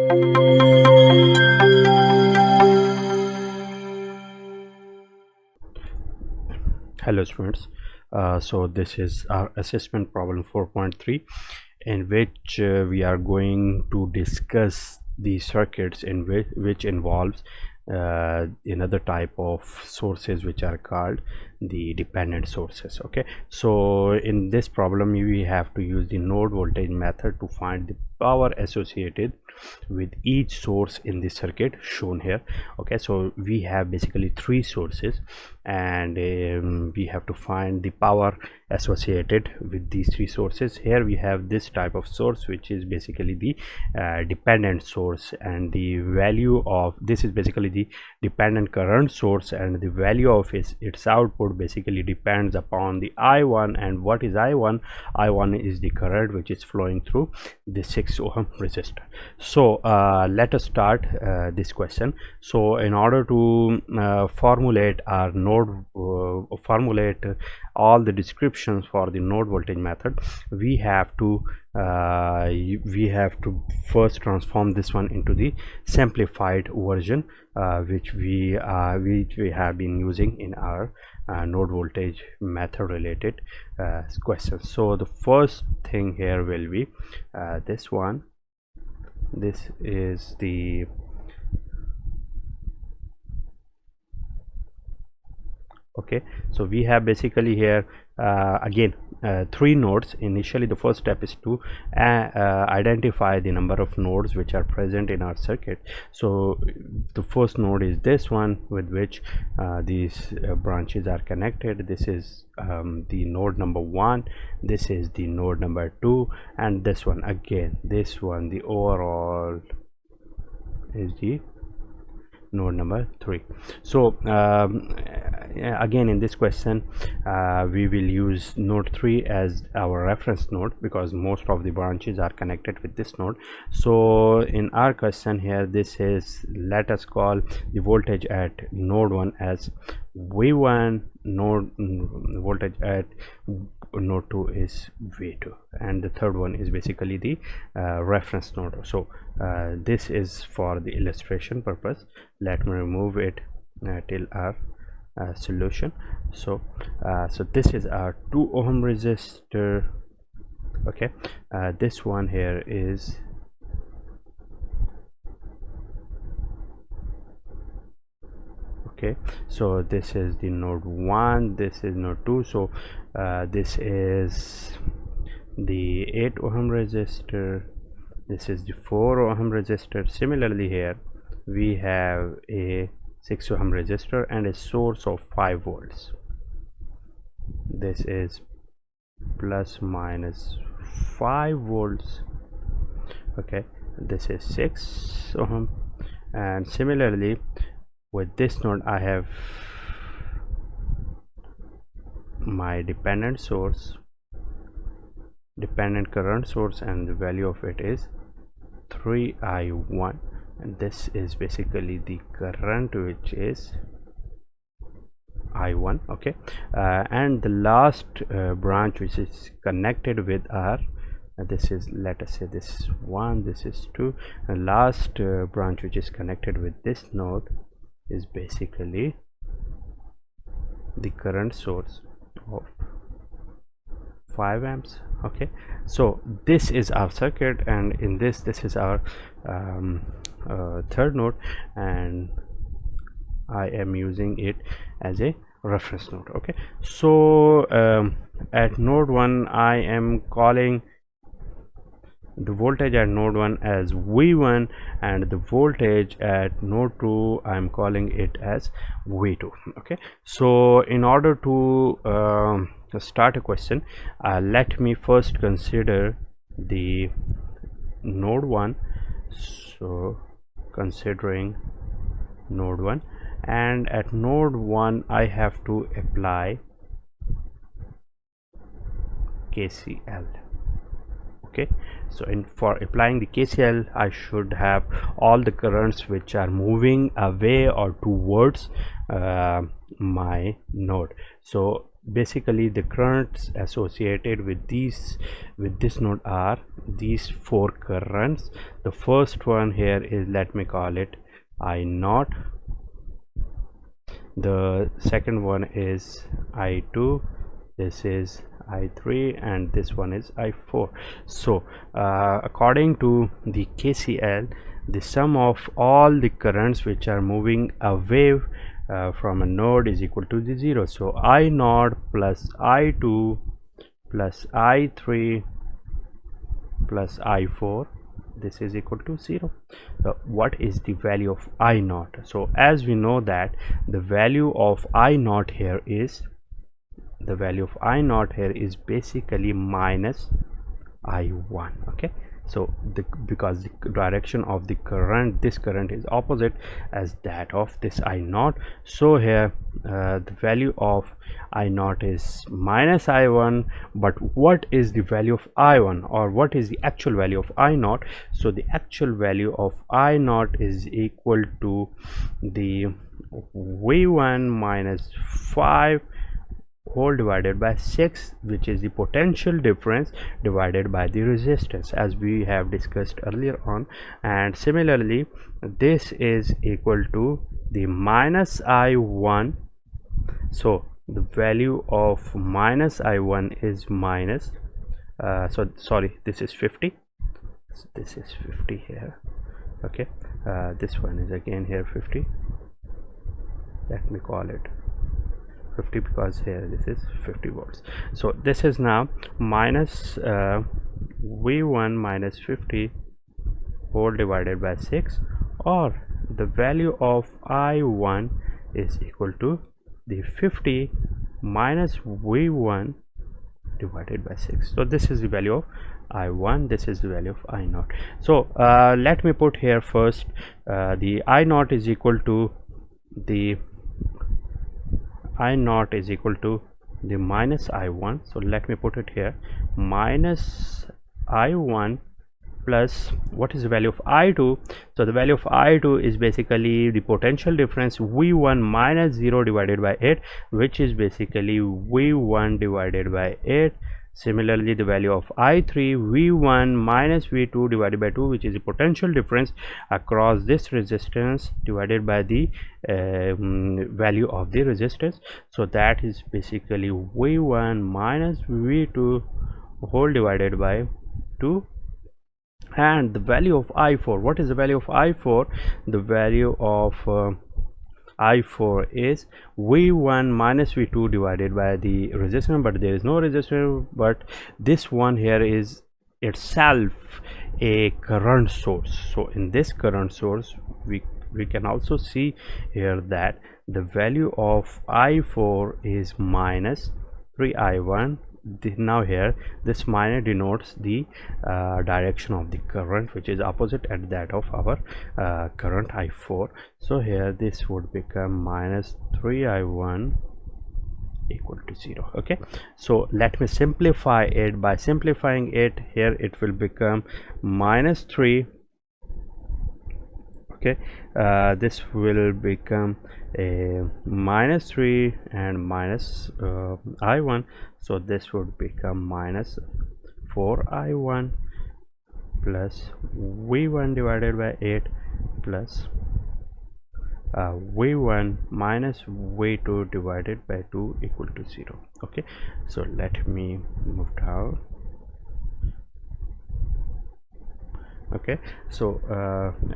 Hello students, so this is our assessment problem 4.3, in which we are going to discuss the circuits in which involves another type of sources which are called the dependent sources. Okay, so in this problem we have to use the node voltage method to find the power associated with each source in the circuit shown here. Okay, so we have basically three sources, and we have to find the power associated with these three sources. Here we have this type of source, which is basically the dependent source, and the value of this is basically the dependent current source, and the value of its output basically depends upon the I1. And what is I1? I1 is the current which is flowing through the 6 ohm resistor. So let us start this question. So in order to formulate our node formulate all the descriptions for the node voltage method, we have to first transform this one into the simplified version, which we have been using in our node voltage method related questions. So the first thing here will be this one. This is the okay, so we have basically here again three nodes. Initially the first step is to identify the number of nodes which are present in our circuit. So the first node is this one, with which these branches are connected. This is the node number 1, this is the node number 2, and this one again, this one, the overall is the node number 3. So again in this question we will use node 3 as our reference node, because most of the branches are connected with this node. So in our question here, this is, let us call the voltage at node 1 as V1, node voltage at node 2 is V2, and the third one is basically the reference node. So this is for the illustration purpose. Let me remove it till our solution. So this is our 2 ohm resistor. Okay, this one here is okay, so this is the node 1, this is node 2. So this is the 8 ohm resistor, this is the 4 ohm resistor. Similarly here we have a 6 ohm resistor and a source of 5 volts. This is plus minus 5 volts. Okay, this is 6 ohm. And similarly with this node I have my dependent source, dependent current source, and the value of it is 3I1, and this is basically the current which is I1. Okay, and the last branch which is connected with our this is, let us say, this 1, this is 2, and last branch which is connected with this node is basically the current source of 5 amps. Okay, so this is our circuit, and in this is our third node, and I am using it as a reference node. Okay, so at node 1 I am calling the voltage at node 1 as V1, and the voltage at node 2 I am calling it as V2. Okay, so in order to start a question, let me first consider the node 1. So considering node 1, and at node 1 I have to apply KCL. Okay, so for applying the KCL I should have all the currents which are moving away or towards my node. So basically the currents associated with this node are these four currents. The first one here is, let me call it I0. The second one is I2, this is I3, and this one is I4. So according to the KCL, the sum of all the currents which are moving away from a node is equal to the 0. So I0 plus I2 plus I3 plus I4, this is equal to 0. So what is the value of I0? So as we know that the value of I0 here is, the value of I0 here is basically minus I1. Okay, so because the direction of the current, this current is opposite as that of this I0, so here the value of I0 is minus I1. But what is the value of I1, or what is the actual value of I0? So the actual value of I0 is equal to the V1 minus 5 whole divided by 6, which is the potential difference divided by the resistance, as we have discussed earlier on. And similarly, this is equal to the minus I1. So the value of minus I1 is minus sorry, this is 50. This is 50 here. Okay, this one is again here 50. Let me call it 50 because here this is 50 volts. So this is now minus V1 minus 50 whole divided by 6, or the value of I1 is equal to the 50 minus V1 divided by 6. So this is the value of I1, this is the value of I0. So let me put here first the I0 is equal to the I0 is equal to the minus I1. So let me put it here, minus I1 plus what is the value of I2. So the value of I2 is basically the potential difference V1 minus 0 divided by 8, which is basically V1 divided by 8. Similarly, the value of I3, V1 minus V2 divided by 2, which is the potential difference across this resistance divided by the value of the resistance. So that is basically V1 minus V2 whole divided by 2. And the value of I4, what is the value of I4? The value of I4 is V1 minus V2 divided by the resistance, but there is no resistance, but this one here is itself a current source. So in this current source, we can also see here that the value of I4 is minus 3I1. Now here this minus denotes the direction of the current, which is opposite at that of our current I4. So here this would become minus 3I1 equal to 0. Okay, so let me simplify it. By simplifying it, here it will become minus 3. Okay, this will become a minus 3 and minus I1. So this would become minus 4I1 plus V1 divided by 8 plus V1 minus V2 divided by 2 equal to 0. Okay, so let me move down. Okay, so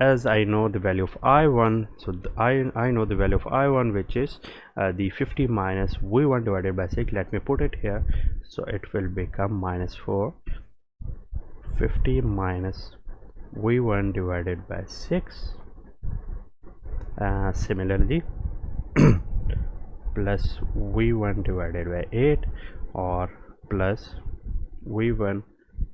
as I know the value of I1, so I know the value of I1, which is the 50 minus V1 divided by 6. Let me put it here. So it will become minus 4, 50 minus V1 divided by 6. Similarly plus V1 divided by 8, or plus V1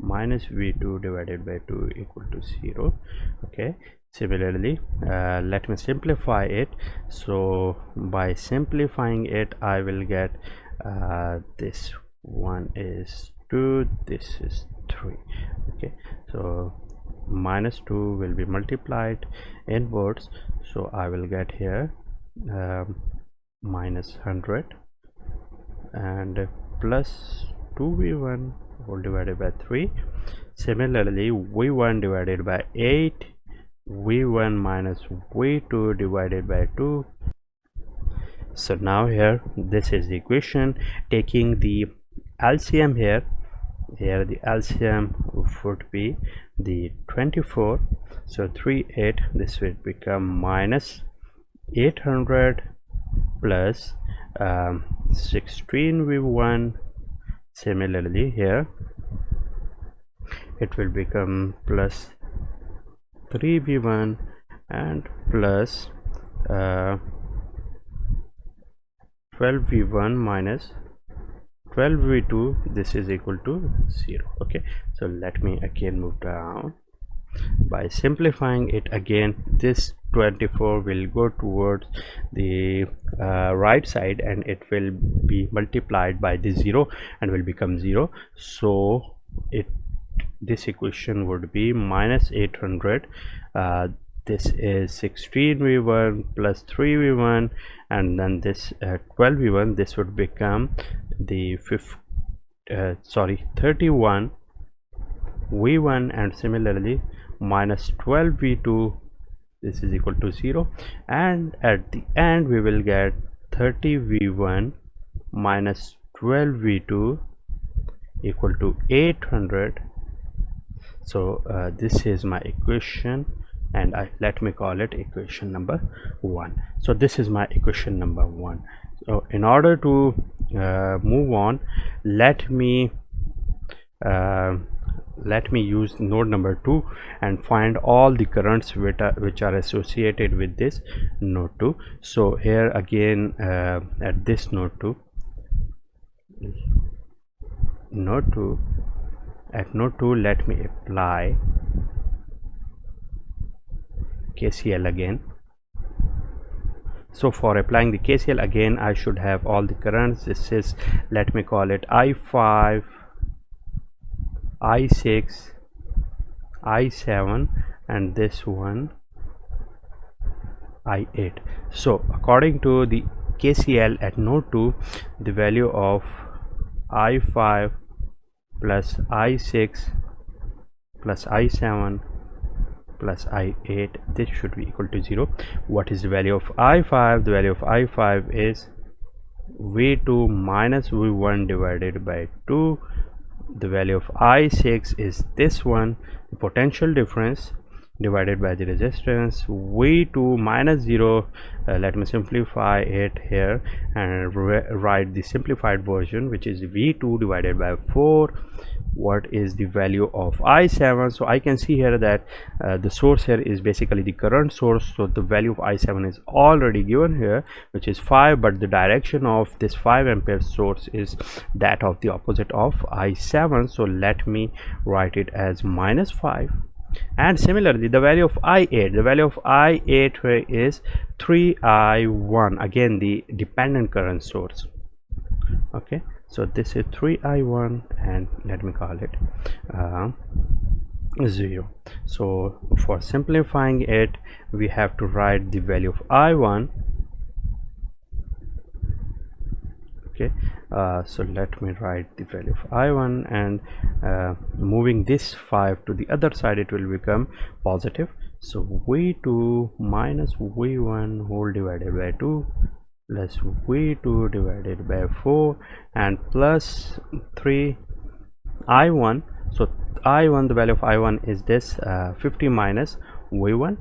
minus V2 divided by 2 equal to 0. Okay, similarly let me simplify it. So by simplifying it, I will get this one is 2, this is 3. Okay, so minus 2 will be multiplied inwards, so I will get here minus 100 and plus 2v1 whole divided by 3. Similarly, v1 divided by 8, v1 minus v2 divided by 2. So now here this is the equation. Taking the LCM here the LCM would be the 24. So 3 8, this will become minus 800 plus 16 v1. Similarly here it will become plus 3 v1 and plus 12 v1 minus 12 v2. This is equal to 0. Okay, so let me again move down. By simplifying it again, this 24 will go towards the right side and it will be multiplied by the 0 and will become 0. So this equation would be minus 800. This is 16 v1 plus 3 v1, and then this 12 v1. This would become the 31 v1, and similarly minus 12 v2. This is equal to 0, and at the end we will get 30 v1 minus 12 v2 equal to 800. So this is my equation, and let me call it equation number 1. So this is my equation number 1. So in order to move on, let me use node number 2 and find all the currents which are associated with this node 2. So here again at this node 2, at node 2 let me apply KCL again. So for applying the KCL again, I should have all the currents. This is, let me call it I5, I6, I7, and this one I8. So according to the KCL at node 2, the value of I5 plus I6 plus I7 plus I8, this should be equal to 0. What is the value of I5? The value of I5 is V2 minus V1 divided by 2. The value of I6 is this one, the potential difference divided by the resistance. V2 minus 0, let me simplify it here and write the simplified version, which is V2 divided by 4. What is the value of I7? So I can see here that the source here is basically the current source, so the value of I7 is already given here, which is 5, but the direction of this 5 ampere source is that of the opposite of I7, so let me write it as minus 5. And similarly the value of I8, the value of I8 is 3I1, again the dependent current source. Okay, so this is 3I1 and let me call it 0. So for simplifying it, we have to write the value of I1. Okay, so let me write the value of I1, and moving this 5 to the other side, it will become positive. So V2 minus V1 whole divided by 2 plus V2 divided by 4 and plus 3 I1. So I1, the value of I1 is this 50 minus V1,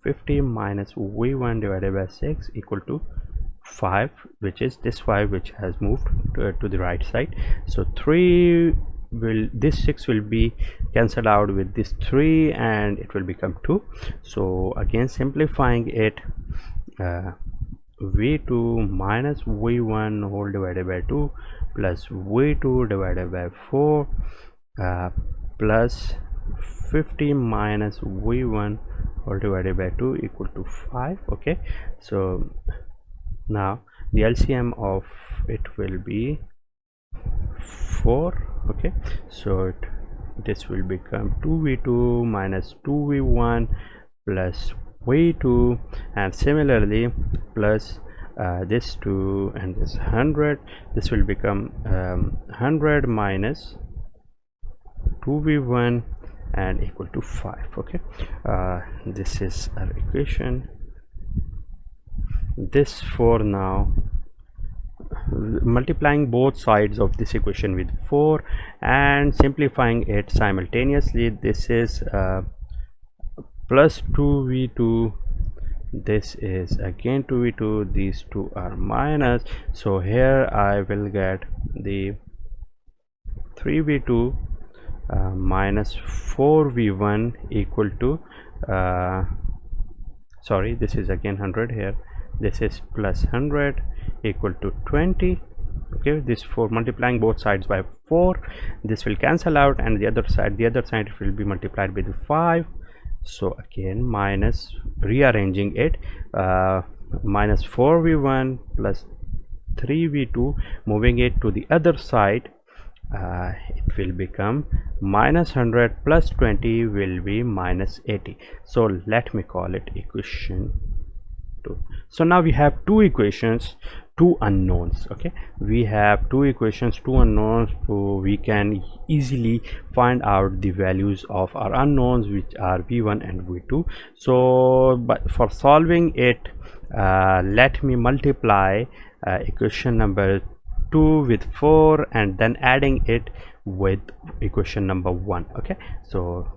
50 minus V1 divided by 6 equal to 5, which is this 5 which has moved to the right side. So 3 will, this 6 will be cancelled out with this 3 and it will become 2. So again simplifying it, V2 minus V1 whole divided by 2 plus V2 divided by 4 plus 50 minus V1 whole divided by 2 equal to 5. Okay, so now the LCM of it will be 4. Okay, so this will become 2v2 minus 2v1 plus v2, and similarly plus this 2 and this 100, this will become 100 minus 2v1 and equal to 5. Okay, this is our equation. This for now, multiplying both sides of this equation with 4 and simplifying it simultaneously, this is plus 2v2, this is again 2v2, these two are minus, so here I will get the 3v2 minus 4v1 equal to sorry, this is again 100 here, this is plus 100 equal to 20. Okay, this for multiplying both sides by 4, this will cancel out, and the other side will be multiplied by the 5. So again minus, rearranging it, minus 4v1 plus 3v2, moving it to the other side, it will become minus 100 plus 20 will be minus 80. So let me call it equation 2. So now we have two equations, two unknowns. Okay, we have two equations, two unknowns, so we can easily find out the values of our unknowns, which are v1 and v2. So but for solving it, let me multiply equation number 2 with 4 and then adding it with equation number 1. Okay, so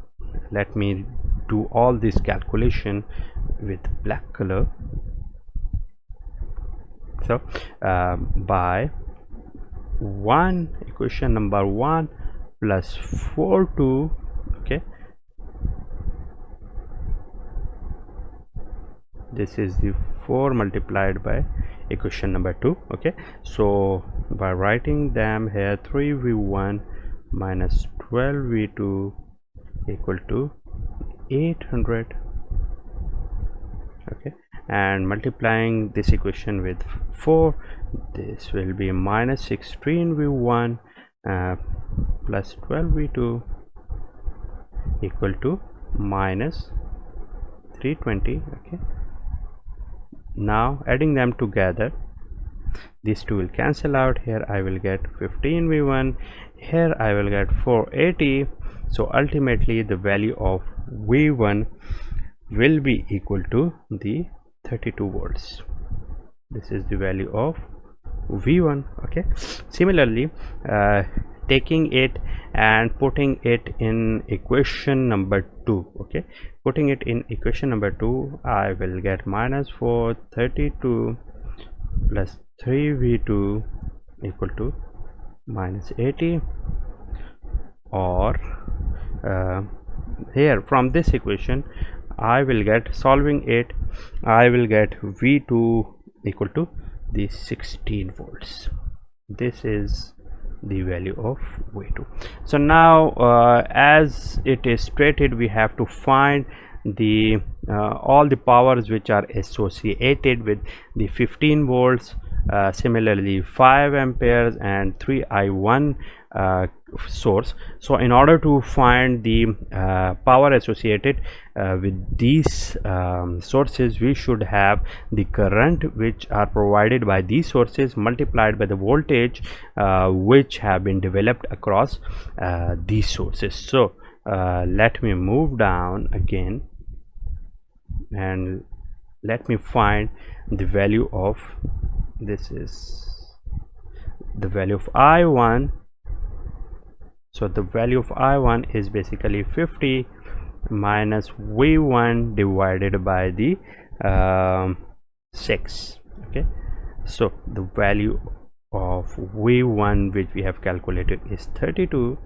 let me do all this calculation with black color. So by 1 equation number 1 plus 4 2, okay, this is the 4 multiplied by equation number 2. Okay, so by writing them here, 3v1 minus 12v2 equal to 800. Okay, and multiplying this equation with 4, this will be minus 16v1 plus 12v2 equal to minus 320. Okay, now adding them together, these two will cancel out. Here I will get 15v1, here I will get 480. So ultimately the value of v1 will be equal to the 32 volts. This is the value of v1. Okay, similarly taking it and putting it in equation number 2. Okay, putting it in equation number 2, I will get minus 432 plus 3v2 equal to minus 80, or here from this equation I will get, solving it, I will get v2 equal to the 16 volts. This is the value of v2. So now as it is stated, we have to find the all the powers which are associated with the 15 volts, similarly 5 amperes and 3i1 source. So in order to find the power associated with these sources, we should have the current which are provided by these sources multiplied by the voltage which have been developed across these sources. So let me move down again and let me find the value of, this is the value of I1. So the value of I1 is basically 50 minus V1 divided by the 6. Okay, so the value of V1 which we have calculated is 32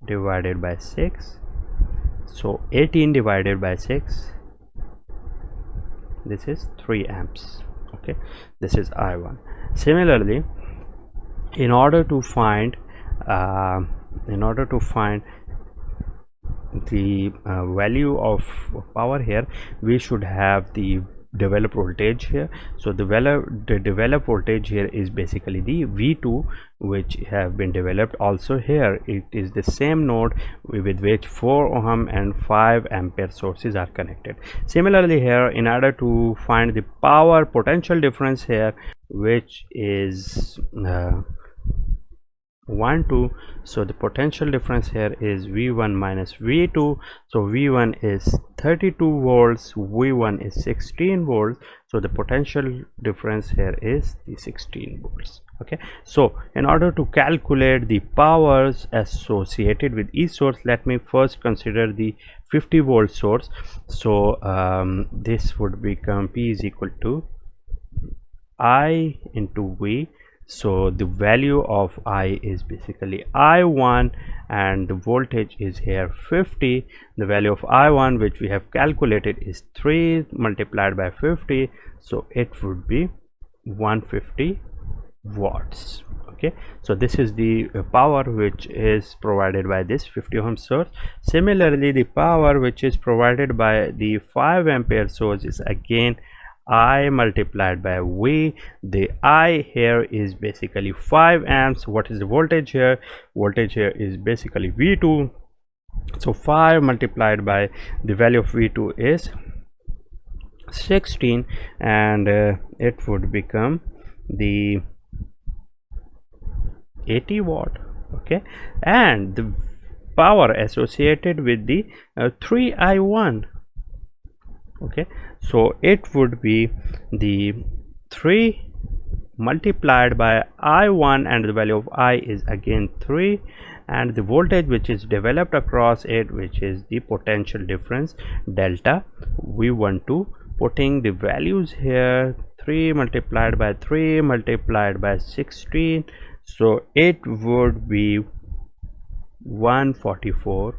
divided by 6. So 18 divided by 6, this is 3 amps. Okay, this is I1. Similarly, in order to find the value of power here, we should have the developed voltage here. So the developed voltage here is basically the V2 which have been developed. Also here it is the same node with which 4 ohm and 5 ampere sources are connected. Similarly here, in order to find the power potential difference here, which is 1 2, so the potential difference here is V1 minus V2. so V1 is 32 volts, V1 is 16 volts, so the potential difference here is the 16 volts. Okay, so in order to calculate the powers associated with each source, let me first consider the 50 volt source. So this would become P is equal to I into V. So the value of I is basically I1 and the voltage is here 50. The value of I1 which we have calculated is 3 multiplied by 50, so it would be 150 watts. Okay, so this is the power which is provided by this 50 ohm source. Similarly, the power which is provided by the 5 ampere source is again I multiplied by V. The I here is basically 5 amps. What is the voltage here? Voltage here is basically V2. So 5 multiplied by the value of V2 is 16, and it would become the 80 watt. Okay, and the power associated with the 3I1. Okay, so it would be the 3 multiplied by I1, and the value of I is again 3, and the voltage which is developed across it, which is the potential difference delta V12. Putting the values here, 3 multiplied by 3 multiplied by 16, so it would be 144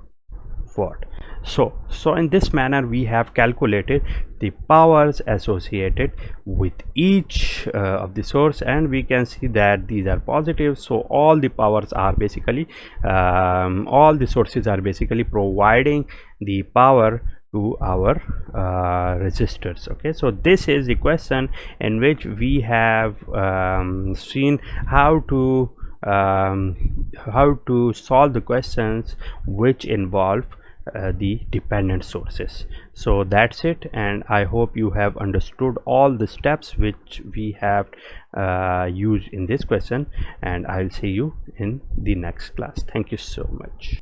watt. So in this manner we have calculated the powers associated with each of the source, and we can see that these are positive. So all the powers are basically all the sources are basically providing the power to our resistors. Okay, so this is the question in which we have seen how to solve the questions which involve the dependent sources. So that's it, and I hope you have understood all the steps which we have used in this question, and I'll see you in the next class. Thank you so much.